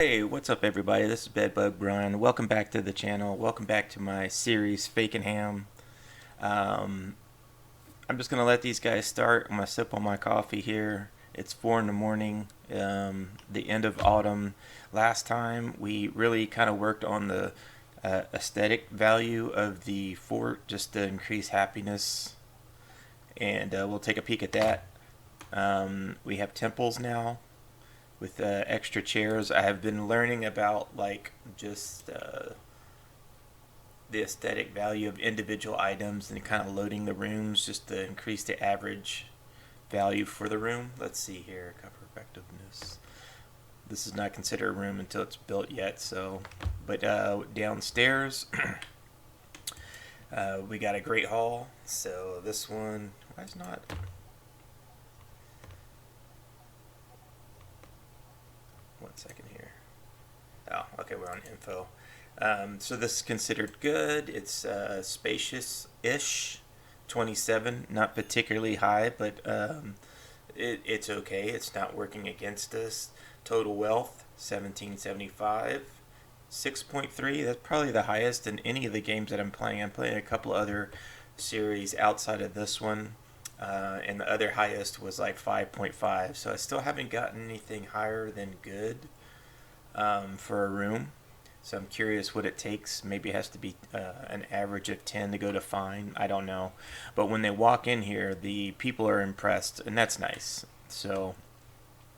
Hey, what's up everybody? This is Bedbug Brian. Welcome back to the channel. Welcome back to my series Fakenham. Um, I'm just gonna let these guys start. I'm gonna sip on my coffee here. It's 4 in the morning, the end of autumn. Last time we really kind of worked on the aesthetic value of the fort just to increase happiness, and we'll take a peek at that. We have temples now with extra chairs. I have been learning about like just the aesthetic value of individual items and kind of loading the rooms just to increase the average value for the room. Let's see here, cover effectiveness. This is not considered a room until it's built yet. So, but downstairs we got a great hall. So this one, why is not? One second here. Oh, okay, we're on info. So this is considered good. It's spacious-ish. 27, not particularly high, but it's okay. It's not working against us. Total wealth, 1775. 6.3, that's probably the highest in any of the games that I'm playing. I'm playing a couple other series outside of this one. And the other highest was like 5.5, so I still haven't gotten anything higher than good for a room. So I'm curious what it takes. Maybe it has to be an average of 10 to go to fine. I don't know. But when they walk in here, the people are impressed, and that's nice. So,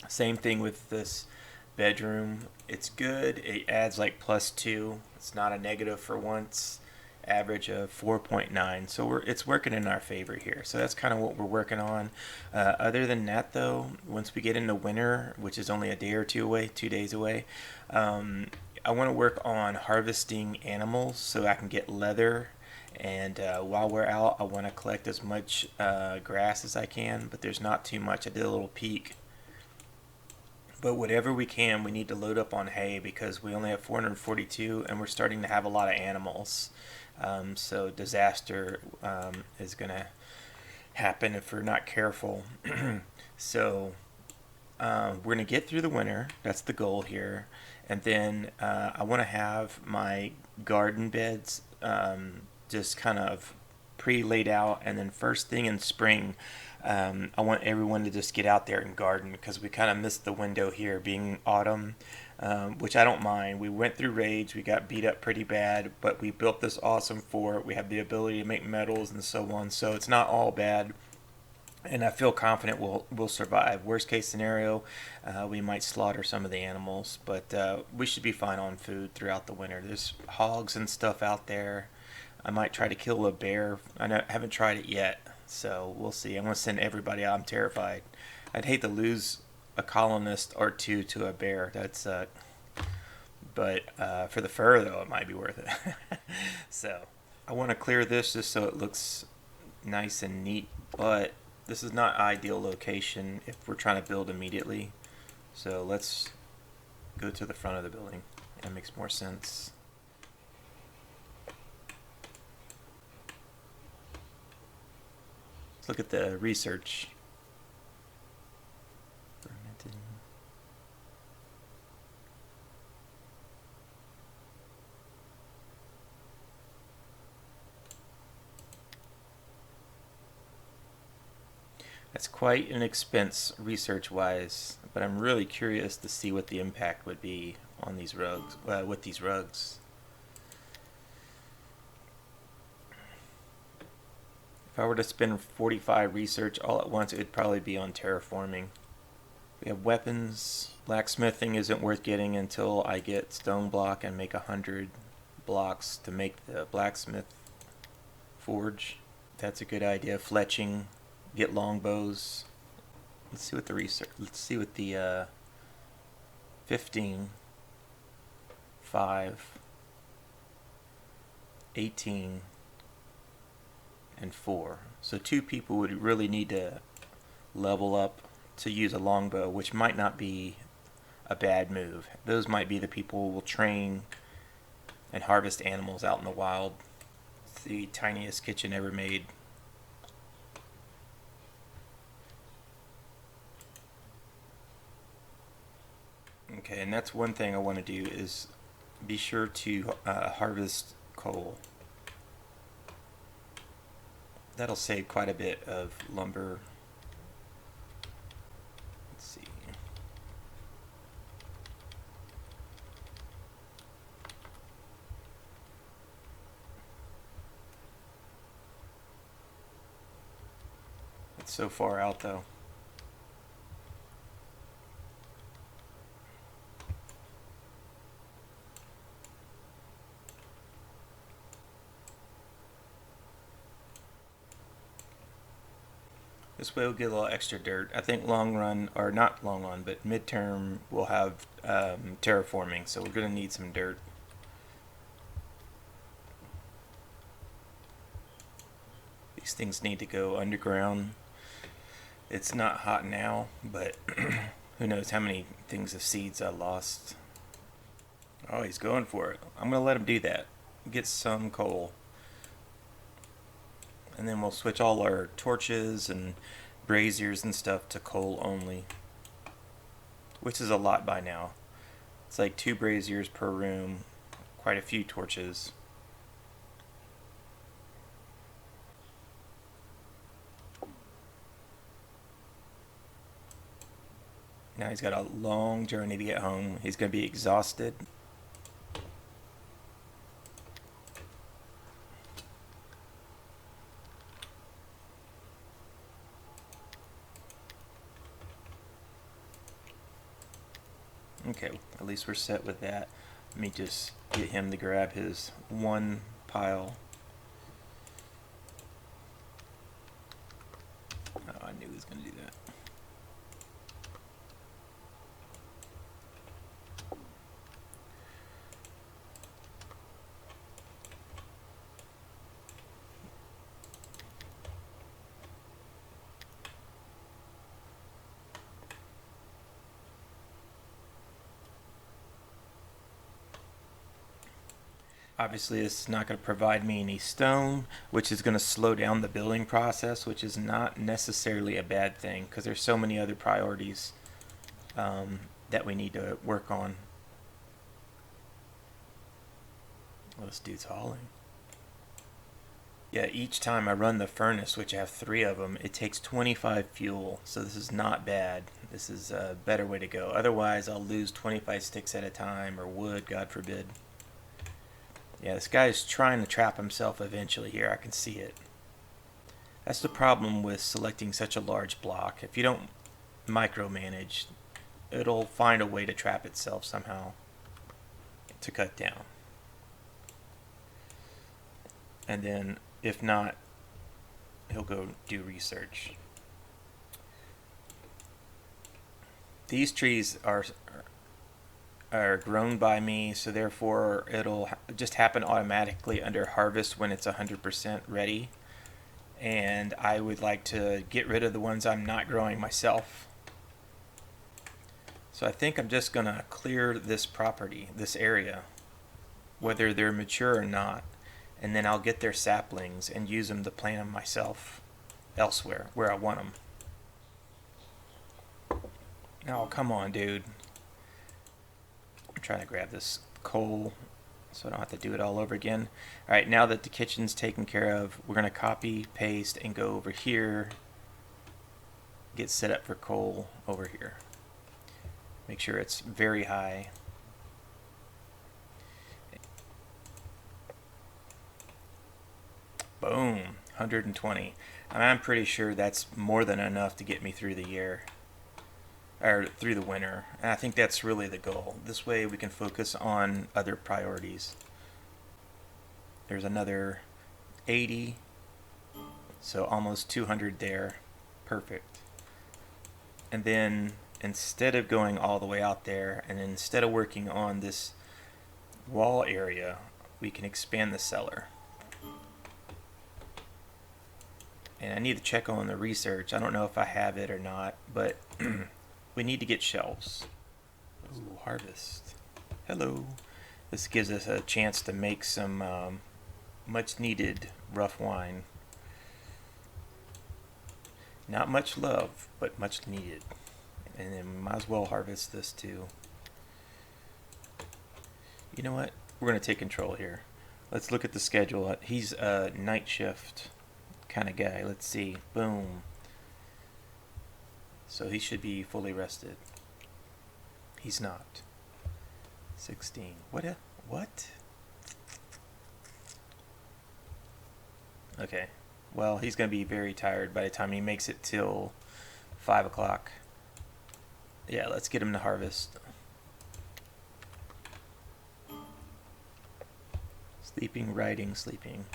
same thing with this bedroom. It's good. It adds like +2. It's not a negative for once. Average of 4.9. So it's working in our favor here. So that's kind of what we're working on. Other than that, though, once we get into winter, which is only a day or two away, 2 days away, I want to work on harvesting animals so I can get leather. And while we're out, I want to collect as much grass as I can, but there's not too much. I did a little peek. But whatever we can, we need to load up on hay because we only have 442 and we're starting to have a lot of animals. So disaster is going to happen if we're not careful. So we're going to get through the winter. That's the goal here. And then I want to have my garden beds just kind of pre-laid out. And then first thing in spring, I want everyone to just get out there and garden because we kind of missed the window here being autumn, which I don't mind. We went through rage, we got beat up pretty bad, but we built this awesome fort. We have the ability to make metals and so on, so it's not all bad. And I feel confident we'll survive. Worst case scenario, we might slaughter some of the animals, but we should be fine on food throughout the winter. There's hogs and stuff out there. I might try to kill a bear. I haven't tried it yet, so we'll see. I'm going to send everybody out. I'm terrified. I'd hate to lose a colonist or two to a bear. But for the fur, though, it might be worth it. So I want to clear this just so it looks nice and neat, but this is not ideal location if we're trying to build immediately. So let's go to the front of the building. That makes more sense. Let's look at the research. Fermented. That's quite an expense research-wise, but I'm really curious to see what the impact would be on these rugs, with these rugs. If I were to spend 45 research all at once, it would probably be on terraforming. We have weapons. Blacksmithing isn't worth getting until I get stone block and make 100 blocks to make the blacksmith forge. That's a good idea. Fletching, get longbows. Let's see what the research. Let's see what the 15, 5, 18, and 4. So 2 people would really need to level up to use a longbow, which might not be a bad move. Those might be the people who will train and harvest animals out in the wild. It's the tiniest kitchen ever made. Okay. Okay, and that's one thing I want to do is be sure to harvest coal. That'll save quite a bit of lumber. Let's see. It's so far out though. This way we'll get a little extra dirt. I think long run, or not long run, but midterm we'll have terraforming, so we're going to need some dirt. These things need to go underground. It's not hot now, but who knows how many things of seeds I lost. Oh, he's going for it. I'm going to let him do that. Get some coal. And then we'll switch all our torches and braziers and stuff to coal only, which is a lot by now. It's like 2 braziers per room, quite a few torches. Now he's got a long journey to get home. He's going to be exhausted. Okay, at least we're set with that. Let me just get him to grab his one pile. Oh, I knew he was going to do that. Obviously, this is not going to provide me any stone, which is going to slow down the building process, which is not necessarily a bad thing because there's so many other priorities that we need to work on. Well, this dude's hauling. Yeah, each time I run the furnace, which I have 3 of them, it takes 25 fuel, so this is not bad. This is a better way to go. Otherwise, I'll lose 25 sticks at a time, or wood, God forbid. Yeah, this guy's trying to trap himself eventually here. I can see it. That's the problem with selecting such a large block. If you don't micromanage, it'll find a way to trap itself somehow to cut down. And then, if not, he'll go do research. These trees are grown by me, so therefore it'll just happen automatically under harvest when it's 100% ready. And I would like to get rid of the ones I'm not growing myself. So I think I'm just going to clear this property, this area, whether they're mature or not, and then I'll get their saplings and use them to plant them myself elsewhere where I want them. Oh, come on, dude. Trying to grab this coal so I don't have to do it all over again. Alright, now that the kitchen's taken care of, we're going to copy, paste, and go over here. Get set up for coal over here. Make sure it's very high. Boom, 120. I'm pretty sure that's more than enough to get me through the year. Or through the winter. And I think that's really the goal. This way we can focus on other priorities. There's another 80, so almost 200 there. Perfect. And then instead of going all the way out there, and instead of working on this wall area, we can expand the cellar. And I need to check on the research. I don't know if I have it or not, but we need to get shelves. Ooh, harvest. Hello. This gives us a chance to make some much needed rough wine. Not much love, but much needed. And then we might as well harvest this too. You know what? We're going to take control here. Let's look at the schedule. He's a night shift kind of guy. Let's see. Boom. So he should be fully rested. He's not. 16. What? Okay. Well, he's going to be very tired by the time he makes it till 5 o'clock. Yeah, let's get him to harvest. Sleeping, riding, sleeping.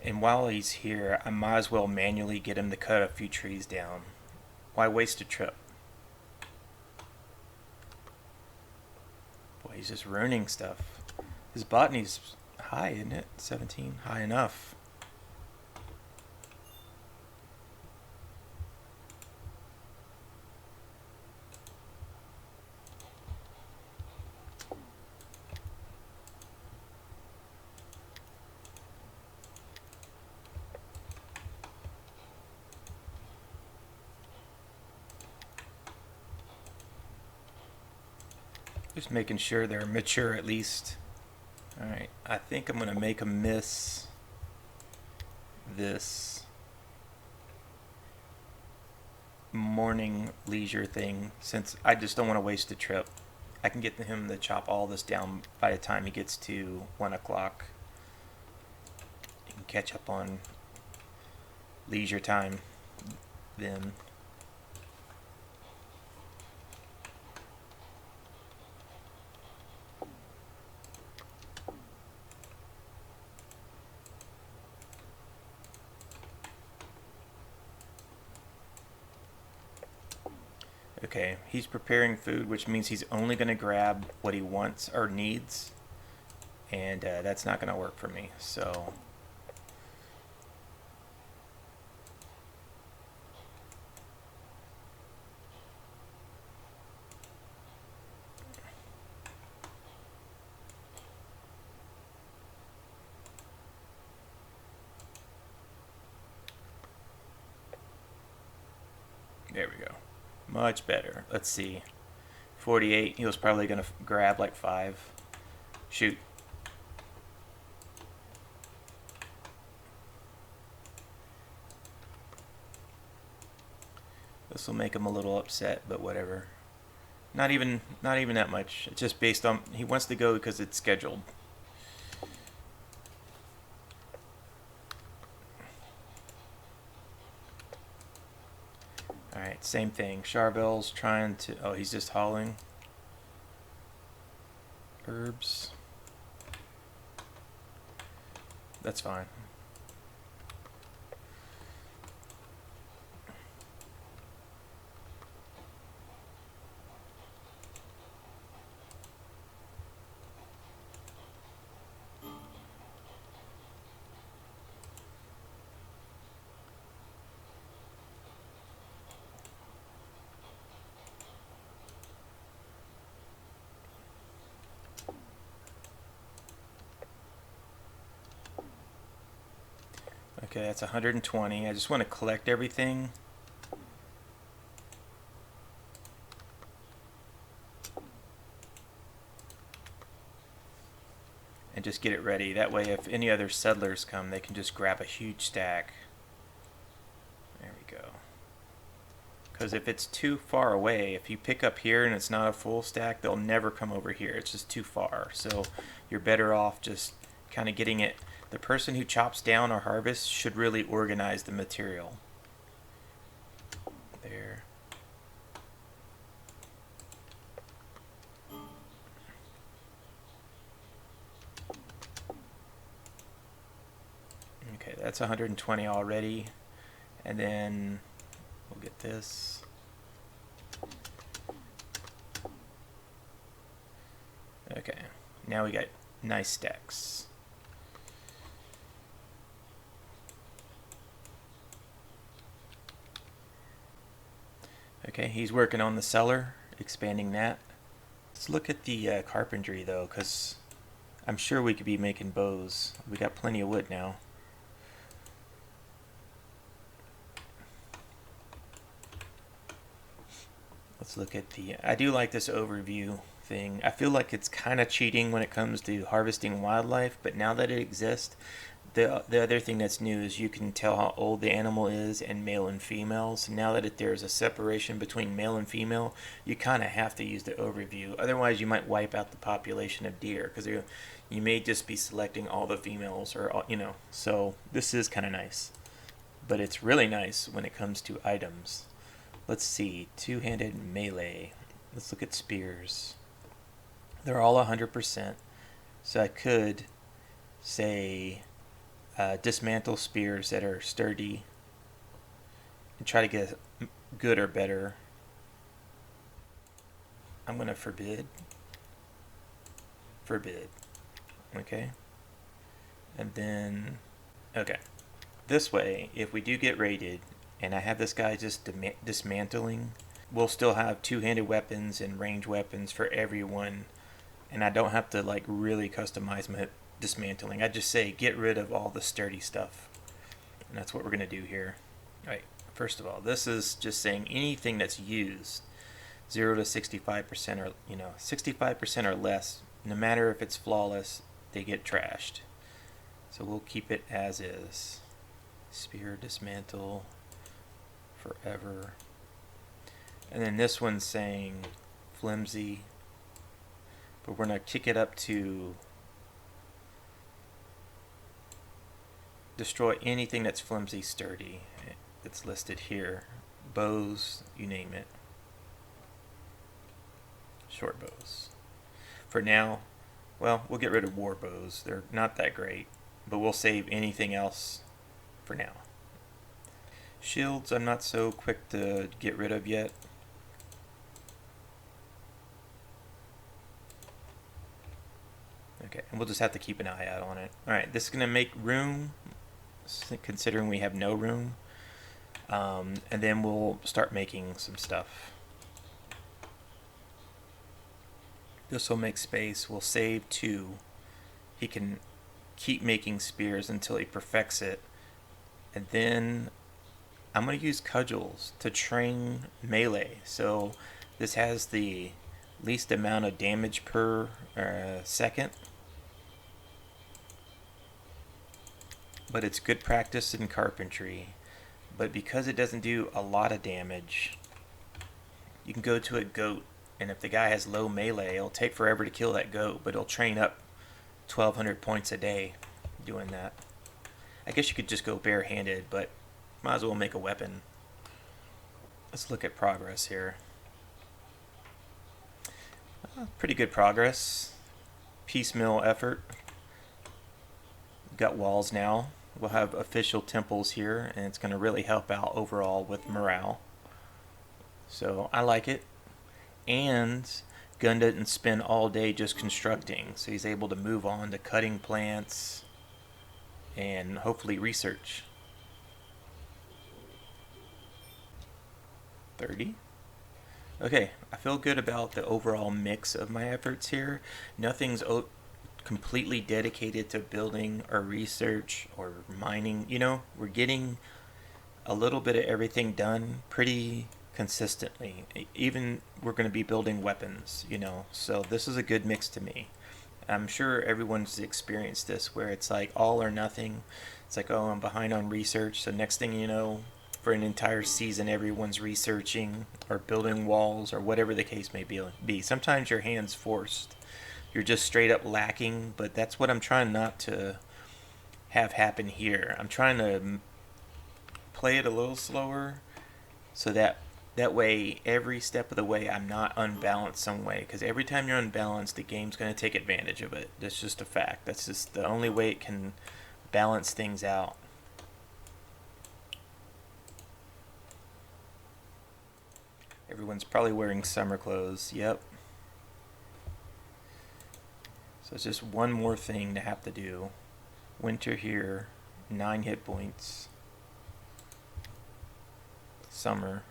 And while he's here, I might as well manually get him to cut a few trees down. Why waste a trip? Boy, he's just ruining stuff. His botany's high, isn't it? 17, high enough. Just making sure they're mature at least. Alright, I think I'm going to make him miss this morning leisure thing, since I just don't want to waste a trip. I can get him to chop all this down by the time he gets to 1 o'clock. He can catch up on leisure time then. Okay, he's preparing food, which means he's only going to grab what he wants or needs, and that's not going to work for me, so there we go. Much better. Let's see. 48. He was probably going to grab like 5. Shoot. This will make him a little upset, but whatever. Not even that much. It's just based on he wants to go because it's scheduled. Alright, same thing. Charvel's trying to... Oh, he's just hauling. Herbs. That's fine. Okay, that's 120. I just want to collect everything. And just get it ready. That way if any other settlers come, they can just grab a huge stack. There we go. Because if it's too far away, if you pick up here and it's not a full stack, they'll never come over here. It's just too far. So you're better off just kind of getting it. The person who chops down or harvests should really organize the material. There. Okay, that's 120 already. And then we'll get this. Okay, now we got nice stacks. Okay, he's working on the cellar, expanding that. Let's look at the carpentry though, because I'm sure we could be making bows. We got plenty of wood now. Let's look at the... I do like this overview thing. I feel like it's kind of cheating when it comes to harvesting wildlife, but now that it exists, the other thing that's new is you can tell how old the animal is and male and female. So now that there's a separation between male and female, you kind of have to use the overview. Otherwise, you might wipe out the population of deer because you may just be selecting all the females or all, you know. So this is kind of nice, but it's really nice when it comes to items. Let's see, two-handed melee. Let's look at spears. They're all 100%. So I could say dismantle spears that are sturdy and try to get good or better. I'm going to forbid. Okay. And then, okay. This way, if we do get raided, and I have this guy just dismantling, we'll still have two-handed weapons and range weapons for everyone, and I don't have to like really customize my dismantling. I just say get rid of all the sturdy stuff, and that's what we're gonna do here. All right, first of all, this is just saying anything that's used 0 to 65% or 65% or less, no matter if it's flawless, they get trashed. So we'll keep it as is. Spear dismantle forever. And then this one's saying flimsy, but we're going to kick it up to destroy anything that's flimsy, sturdy. It's listed here. Bows, you name it. Short bows. For now, well, we'll get rid of war bows. They're not that great, but we'll save anything else for now. Shields, I'm not so quick to get rid of yet. Okay, and we'll just have to keep an eye out on it. Alright, this is going to make room, considering we have no room. And then we'll start making some stuff. This will make space. We'll save 2. He can keep making spears until he perfects it. And then I'm going to use cudgels to train melee. So this has the least amount of damage per second. But it's good practice in carpentry. But because it doesn't do a lot of damage, you can go to a goat, and if the guy has low melee, it'll take forever to kill that goat, but it'll train up 1,200 points a day doing that. I guess you could just go barehanded, but might as well make a weapon. Let's look at progress here. Pretty good progress. Piecemeal effort. Got walls now. We'll have official temples here, and it's going to really help out overall with morale. So I like it. And Gun doesn't spend all day just constructing, so he's able to move on to cutting plants and hopefully research. 30. Okay, I feel good about the overall mix of my efforts here. Nothing's completely dedicated to building or research or mining. You know, we're getting a little bit of everything done pretty consistently. Even we're going to be building weapons, you know, so this is a good mix to me. I'm sure everyone's experienced this where it's like all or nothing. It's like, oh, I'm behind on research, so next thing you know, for an entire season everyone's researching or building walls or whatever the case may be. Sometimes your hand's forced, you're just straight up lacking, but that's what I'm trying not to have happen here. I'm trying to play it a little slower so that way every step of the way I'm not unbalanced some way, because every time you're unbalanced the game's going to take advantage of it. That's just a fact. That's just the only way it can balance things out. Everyone's probably wearing summer clothes. Yep. So it's just one more thing to have to do. Winter here, 9 hit points. Summer.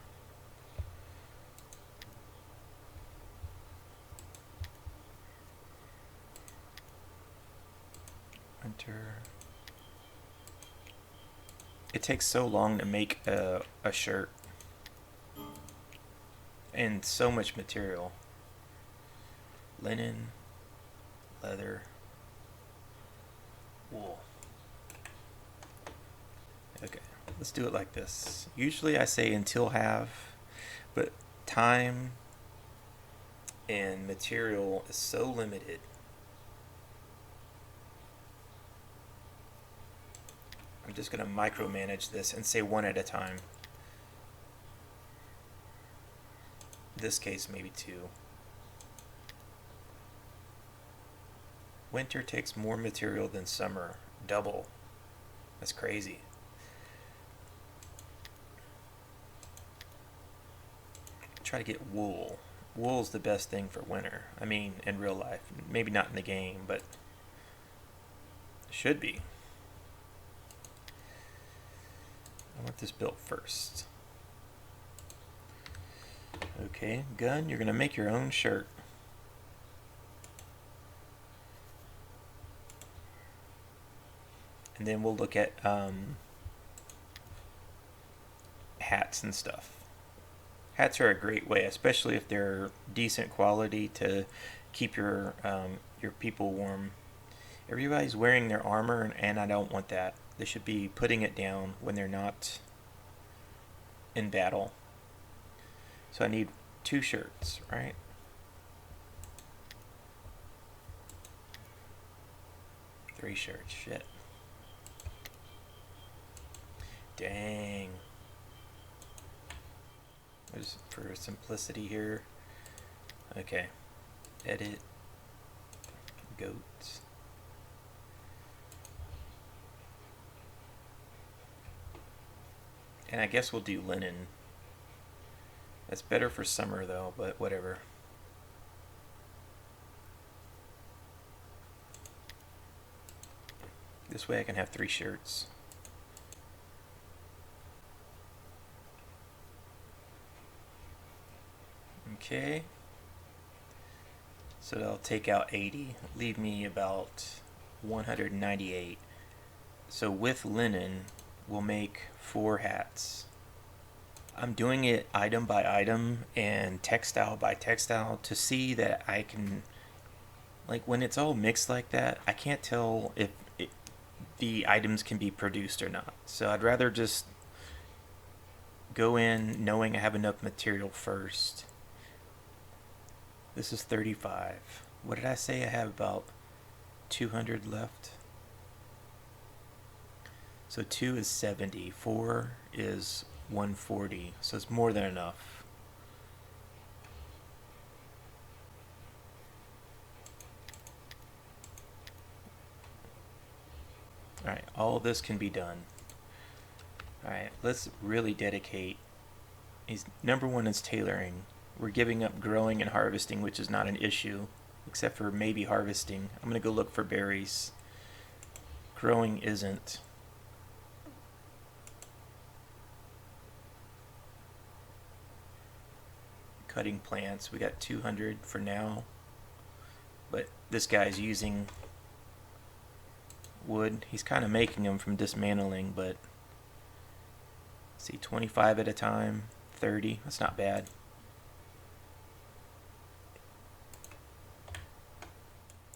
winter. It takes so long to make a shirt. And so much material. Linen, leather, wool. Okay, let's do it like this. Usually I say until have, but time and material is so limited. I'm just going to micromanage this and say one at a time. In this case, maybe two. Winter takes more material than summer. Double. That's crazy. Try to get wool. Wool's the best thing for winter. I mean, in real life. Maybe not in the game, but it should be. I want this built first. Okay, gun, you're going to make your own shirt. And then we'll look at hats and stuff. Hats are a great way, especially if they're decent quality, to keep your people warm. Everybody's wearing their armor, and I don't want that. They should be putting it down when they're not in battle. So I need 2 shirts, right? Three shirts, shit. Dang. Just for simplicity here. Okay. Edit. Goats. And I guess we'll do linen. That's better for summer though, but whatever. This way I can have 3 shirts. Okay. So I'll take out 80, leave me about 198. So with linen, we'll make 4 hats. I'm doing it item by item and textile by textile to see that I can, like, when it's all mixed like that, I can't tell if the items can be produced or not. So I'd rather just go in knowing I have enough material first. This is 35. What did I say? I have about 200 left. So 2 is 70. 4 is 140. So it's more than enough. Alright, all this can be done. Alright, let's really dedicate. Number 1 is tailoring. We're giving up growing and harvesting, which is not an issue, except for maybe harvesting. I'm going to go look for berries. Growing isn't. Cutting plants, we got 200 for now. But this guy's using wood. He's kind of making them from dismantling, but see, 25 at a time, 30. That's not bad.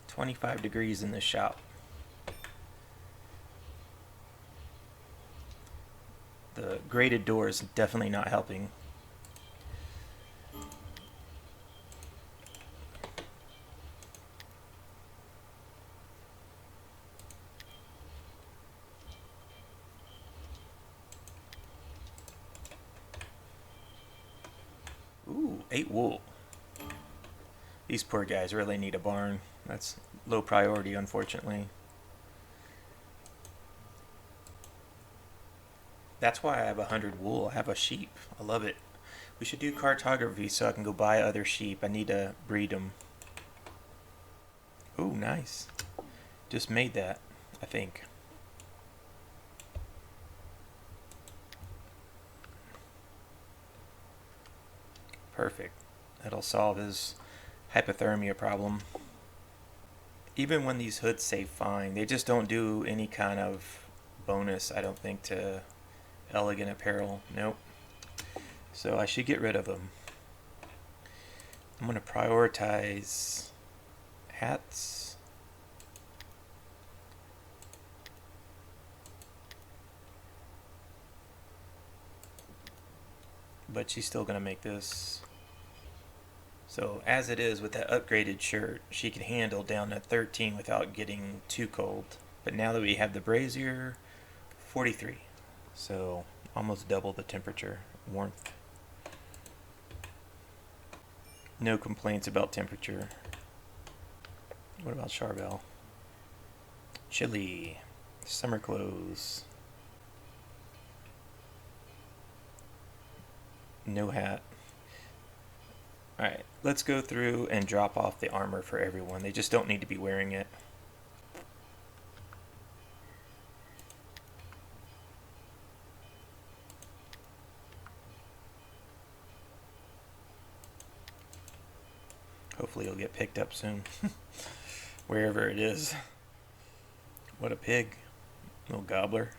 $25 degrees in this shop. The grated door is definitely not helping. Ooh, 8 wool. These poor guys really need a barn. That's low priority, unfortunately. That's why I have 100 wool. I have a sheep. I love it. We should do cartography so I can go buy other sheep. I need to breed them. Ooh, nice. Just made that, I think. Perfect. That'll solve his hypothermia problem. Even when these hoods say fine, they just don't do any kind of bonus, I don't think, to elegant apparel. Nope. So I should get rid of them. I'm going to prioritize hats. But she's still going to make this. So as it is with that upgraded shirt, she can handle down at 13 without getting too cold. But now that we have the brazier, 43. So almost double the temperature, warmth. No complaints about temperature. What about Charvel? Chilly. Summer clothes. No hat. Alright, let's go through and drop off the armor for everyone. They just don't need to be wearing it. Hopefully it'll get picked up soon. Wherever it is. What a pig. Little gobbler.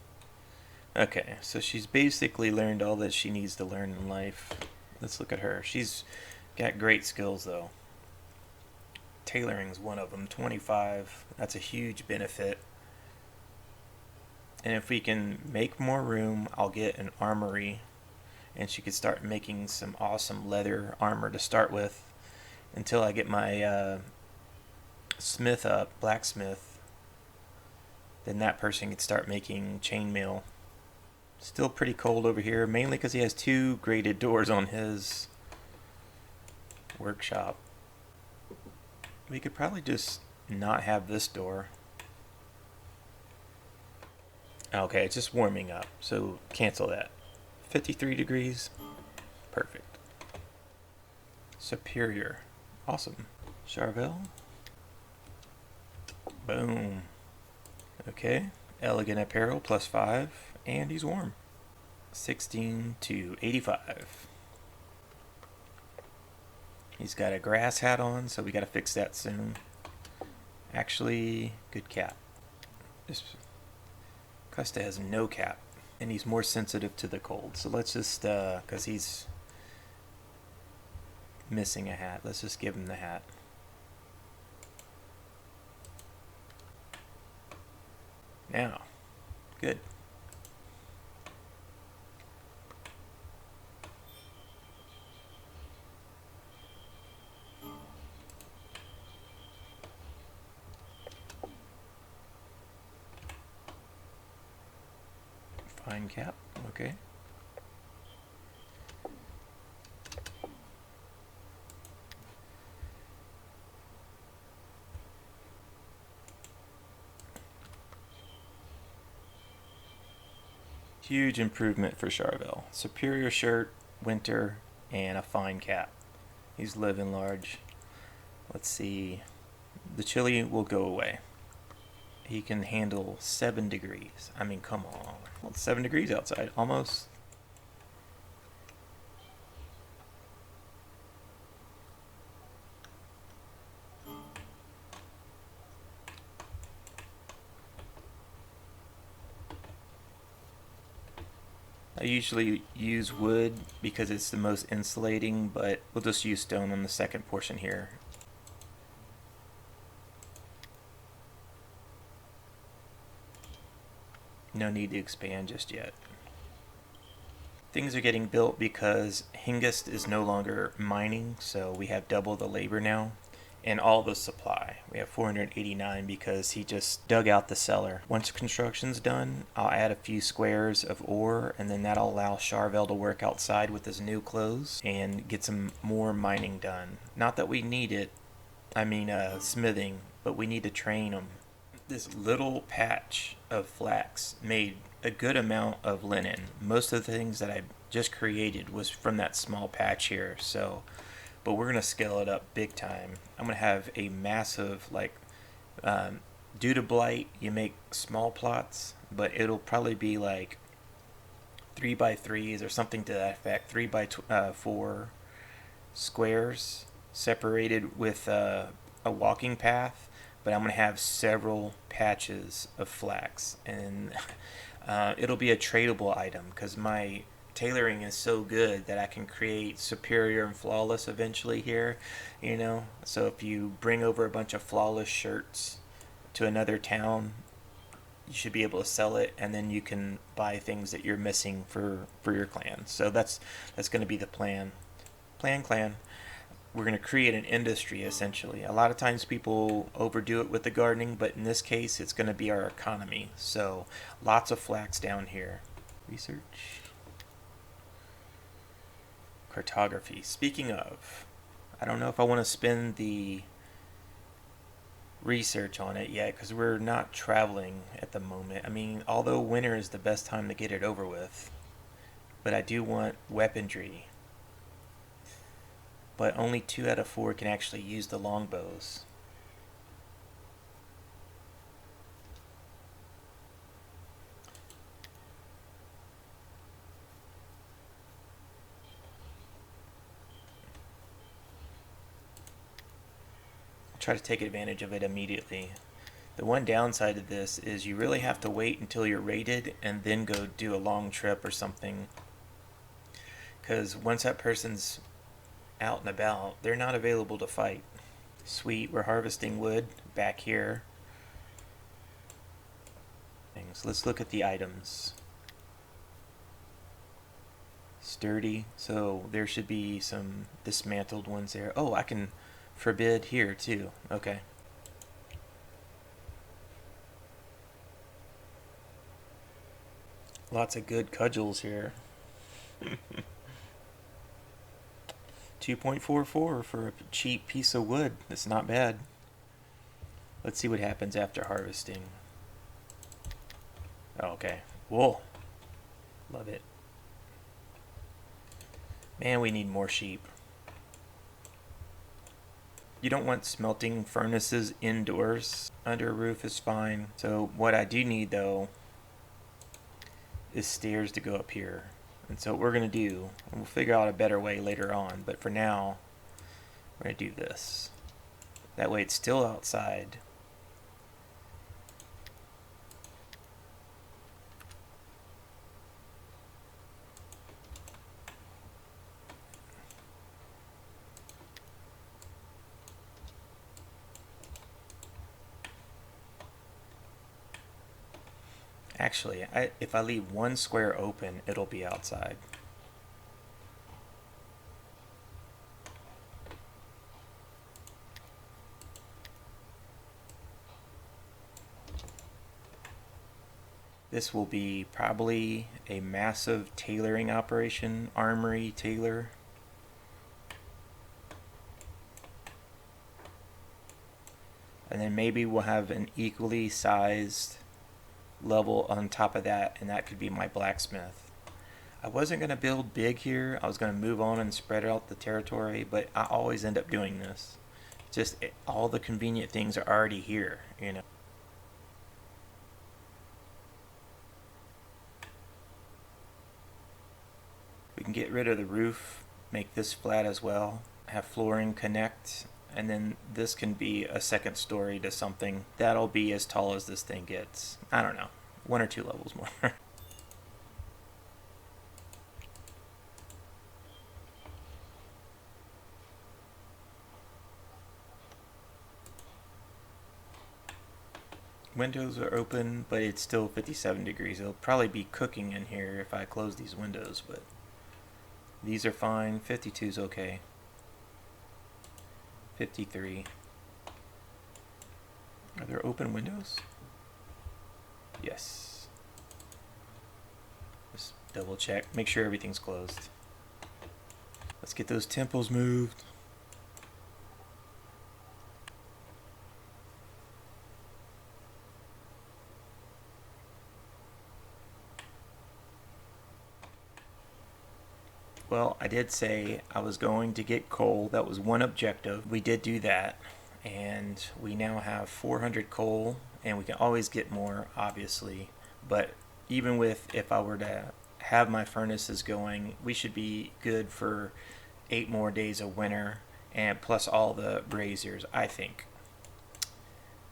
Okay, so she's basically learned all that she needs to learn in life. Let's look at her. She's got great skills though. Tailoring's one of them, 25. That's a huge benefit. And if we can make more room, I'll get an armory. And she could start making some awesome leather armor to start with. Until I get my smith up, blacksmith. Then that person could start making chainmail. Still pretty cold over here, mainly because he has 2 graded doors on his workshop. We could probably just not have this door. Okay, it's just warming up, so cancel that. 53 degrees, perfect. Superior, awesome. Charvel, boom. Okay, elegant apparel +5, and he's warm. 16 to 85. He's got a grass hat on, so we gotta fix that soon. Actually, good cap. This Custa has no cap, and he's more sensitive to the cold. So let's just, because he's missing a hat, let's just give him the hat. Now, good. Fine cap, okay. Huge improvement for Charvel. Superior shirt, winter, and a fine cap. He's living large. Let's see. The chili will go away. He can handle 7 degrees. I mean, come on. Well, it's 7 degrees outside, almost. I usually use wood because it's the most insulating, but we'll just use stone on the second portion here. No need to expand just yet. Things are getting built because Hengist is no longer mining, so we have double the labor now. And all the supply. We have 489 because he just dug out the cellar. Once construction's done, I'll add a few squares of ore, and then that'll allow Charvel to work outside with his new clothes and get some more mining done. Not that we need it, I mean smithing, but we need to train him. This little patch of flax made a good amount of linen. Most of the things that I just created was from that small patch here, so but we're gonna scale it up big time. I'm gonna have a massive, like, due to blight, you make small plots, but it'll probably be like 3x3s or something to that effect. 3x4 squares separated with a walking path, but I'm going to have several patches of flax, and it'll be a tradable item because my tailoring is so good that I can create superior and flawless eventually here, you know. So if you bring over a bunch of flawless shirts to another town, you should be able to sell it, and then you can buy things that you're missing for your clan. So that's going to be the plan. Clan. We're going to create an industry essentially. A lot of times people overdo it with the gardening, but in this case it's going to be our economy. So lots of flax down here. Research. Cartography. Speaking of, I don't know if I want to spend the research on it yet because we're not traveling at the moment. I mean, although winter is the best time to get it over with, but I do want weaponry. But only 2 out of 4 can actually use the longbows. I'll try to take advantage of it immediately. The one downside of this is you really have to wait until you're raided and then go do a long trip or something. Because once that person's out and about, they're not available to fight. Sweet, we're harvesting wood back here. Let's look at the items. Sturdy, so there should be some dismantled ones there. Oh, I can forbid here too. Okay. Lots of good cudgels here. 2.44 for a cheap piece of wood. That's not bad. Let's see what happens after harvesting. Oh, okay. Wool. Love it. Man, we need more sheep. You don't want smelting furnaces indoors. Under a roof is fine. So what I do need though is stairs to go up here. And so what we're going to do, and we'll figure out a better way later on, but for now, we're going to do this. That way it's still outside. Actually, if I leave one square open, it'll be outside. This will be probably a massive tailoring operation, armory tailor. And then maybe we'll have an equally sized level on top of that, and that could be my blacksmith. I wasn't going to build big here. I was going to move on and spread out the territory, but I always end up doing this. Just all the convenient things are already here, you know. We can get rid of the roof, make this flat as well, have flooring connect, and then this can be a second story to something. That'll be as tall as this thing gets. I don't know, 1 or 2 levels more. Windows are open, but it's still 57 degrees. It'll probably be cooking in here if I close these windows, but these are fine. 52 is okay. 53. Are there open windows? Yes. Just double check. Make sure everything's closed. Let's get those temples moved. Well, I did say I was going to get coal. That was one objective. We did do that. And we now have 400 coal. And we can always get more, obviously. But even with, if I were to have my furnaces going, we should be good for 8 more days of winter. And plus all the braziers, I think.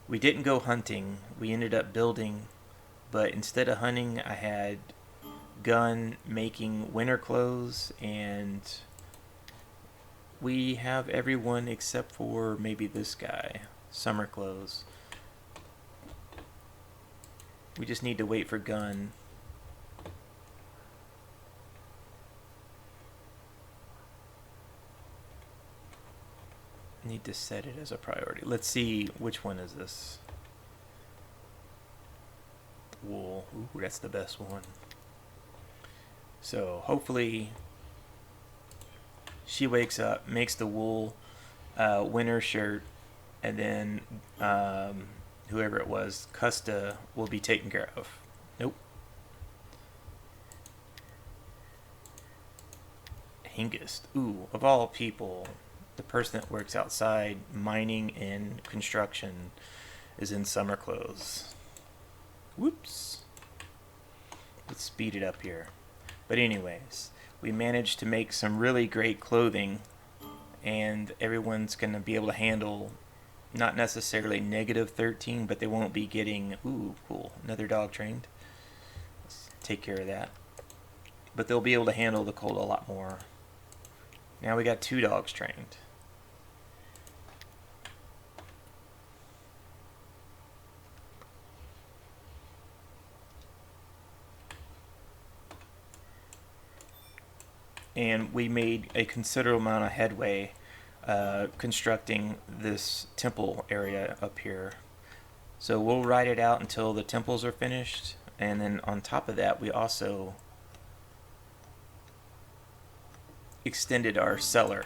We didn't go hunting. We ended up building, but instead of hunting, I had Gun making winter clothes, and we have everyone except for maybe this guy, summer clothes. We just need to wait for Gun. Need to set it as a priority. Let's see, which one is this? Wool. Ooh, that's the best one. So hopefully she wakes up, makes the wool winter shirt, and then whoever it was, Custa, will be taken care of. Nope. Hingist. Ooh, of all people, the person that works outside mining and construction is in summer clothes. Whoops. Let's speed it up here. But anyways, we managed to make some really great clothing, and everyone's going to be able to handle not necessarily negative 13, but they won't be getting, ooh, cool, another dog trained. Let's take care of that. But they'll be able to handle the cold a lot more. Now we got 2 dogs trained. And we made a considerable amount of headway constructing this temple area up here. So we'll ride it out until the temples are finished, and then on top of that we also extended our cellar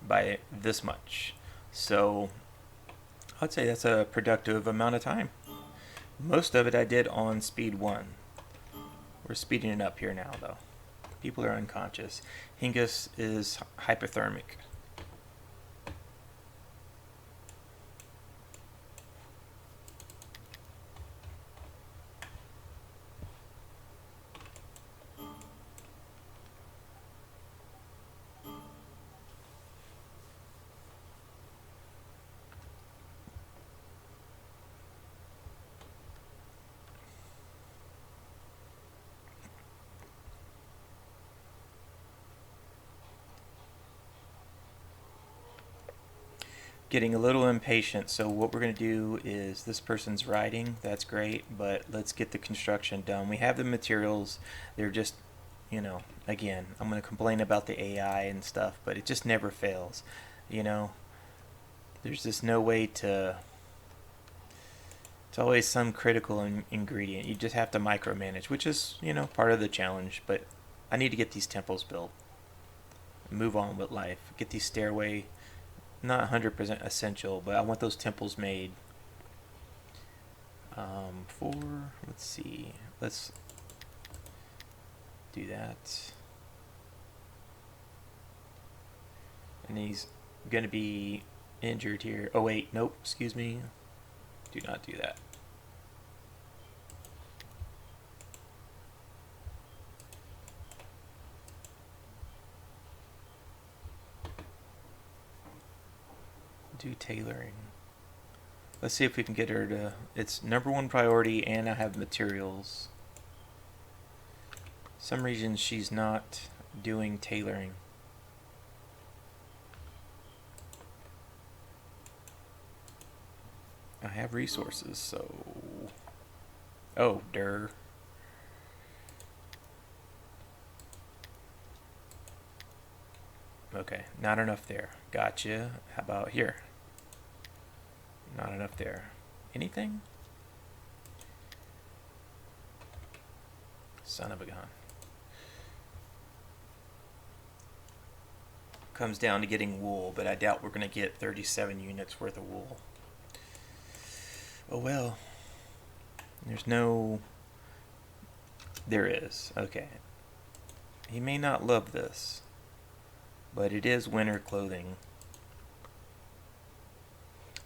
by this much. So I'd say that's a productive amount of time. Most of it I did on speed 1. We're speeding it up here now though. People are unconscious. Hingis is hypothermic. Getting a little impatient, so what we're going to do is, this person's riding, that's great, but let's get the construction done. We have the materials, they're just, you know, again, I'm going to complain about the AI and stuff, but it just never fails, you know. There's just no way to, it's always some critical ingredient. You just have to micromanage, which is, you know, part of the challenge, but I need to get these temples built, move on with life, get these stairway, not 100% essential, but I want those temples made. Let's see, let's do that. And he's gonna be injured here. Oh wait, nope, excuse me. Do not do that. Do tailoring. Let's see if we can get her to, it's #1 priority, and I have materials. Some reasons she's not doing tailoring. I have resources, so, oh, der. Okay, not enough there. Gotcha. How about here? Not enough there. Anything? Son of a gun. Comes down to getting wool, but I doubt we're going to get 37 units worth of wool. Oh well. There's no... There is. Okay. He may not love this, but it is winter clothing.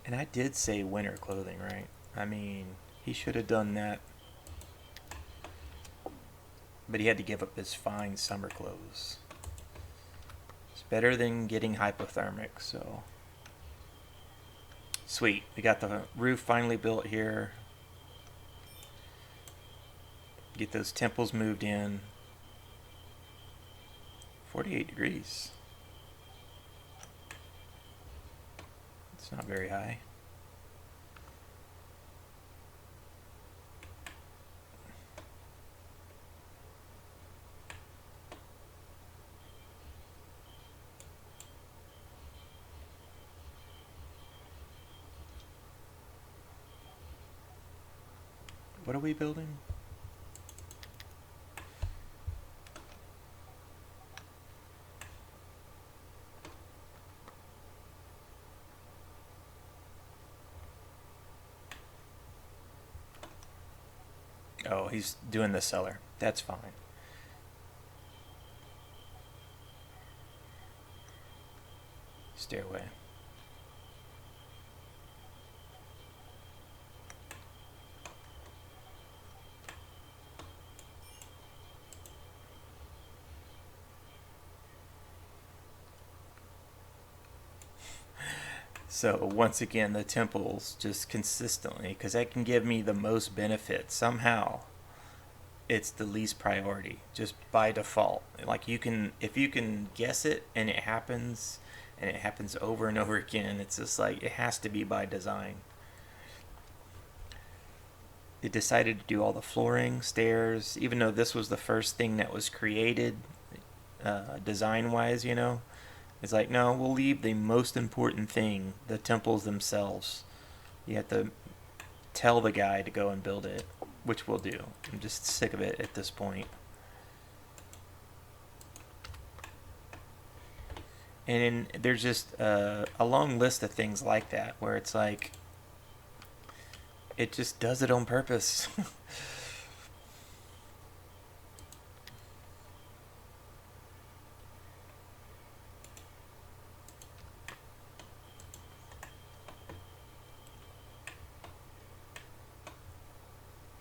And I did say winter clothing, right? I mean, he should have done that. But he had to give up his fine summer clothes. It's better than getting hypothermic, so... Sweet. We got the roof finally built here. Get those temples moved in. 48 degrees. It's not very high. What are we building? Oh, he's doing the cellar. That's fine. Stairway. So once again, the temples just consistently, because that can give me the most benefit. Somehow, it's the least priority, just by default. Like you can, if you can guess it and it happens over and over again, it's just like it has to be by design. They decided to do all the flooring, stairs, even though this was the first thing that was created design-wise, you know. It's like, no, we'll leave the most important thing, the temples themselves. You have to tell the guy to go and build it, which we'll do. I'm just sick of it at this point. And there's just a long list of things like that where it's like, it just does it on purpose.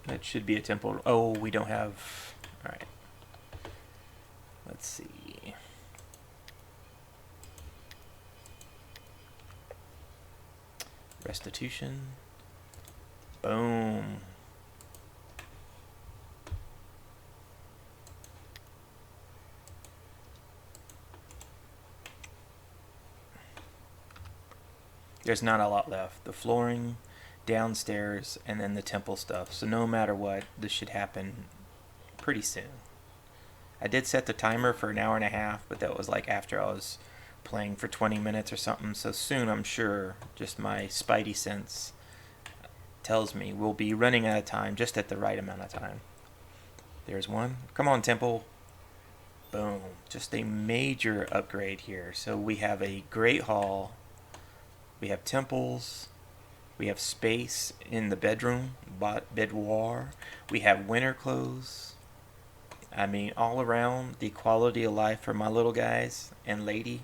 That should be a temple. Oh, we don't have... Alright. Let's see. Restitution. Boom. There's not a lot left. The flooring, downstairs, and then the temple stuff. So no matter what, this should happen pretty soon. I did set the timer for an hour and a half, but that was like after I was playing for 20 minutes or something. So soon, I'm sure, just my spidey sense tells me we'll be running out of time just at the right amount of time. There's one. Come on, temple. Boom. Just a major upgrade here. So we have a great hall. We have temples. We have space in the bedroom, boudoir. We have winter clothes. I mean, all around, the quality of life for my little guys and lady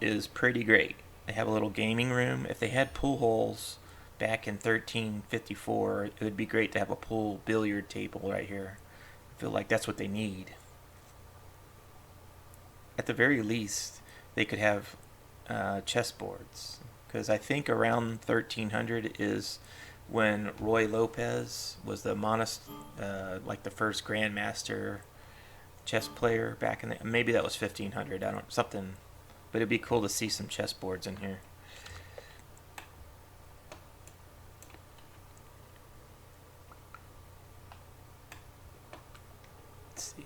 is pretty great. They have a little gaming room. If they had pool holes back in 1354, it would be great to have a pool billiard table right here. I feel like that's what they need. At the very least, they could have chessboards, because I think around 1300 is when Roy Lopez was the like the first grandmaster chess player back in the, maybe that was 1500, I don't, something, but it'd be cool to see some chessboards in here. Let's see.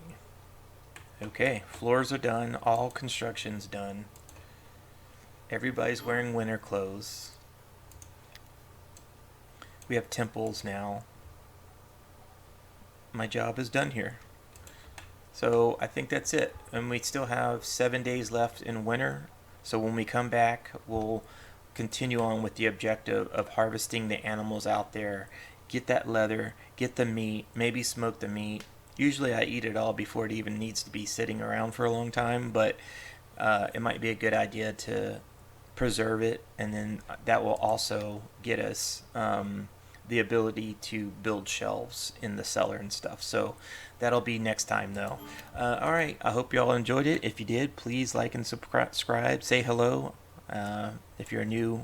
Okay, floors are done, all construction's done. Everybody's wearing winter clothes. We have temples now. My job is done here. So I think that's it. And we still have 7 days left in winter. So when we come back, we'll continue on with the objective of harvesting the animals out there. Get that leather, get the meat, maybe smoke the meat. Usually I eat it all before it even needs to be sitting around for a long time, but it might be a good idea to preserve it, and then that will also get us the ability to build shelves in the cellar and stuff. So that'll be next time though. Alright, I hope you all enjoyed it. If you did, please like and subscribe, say hello. If you're a new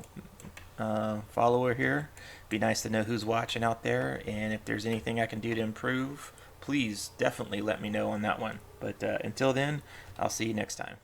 follower here. Be nice to know who's watching out there, and if there's anything I can do to improve, please definitely let me know on that one. But until then, I'll see you next time.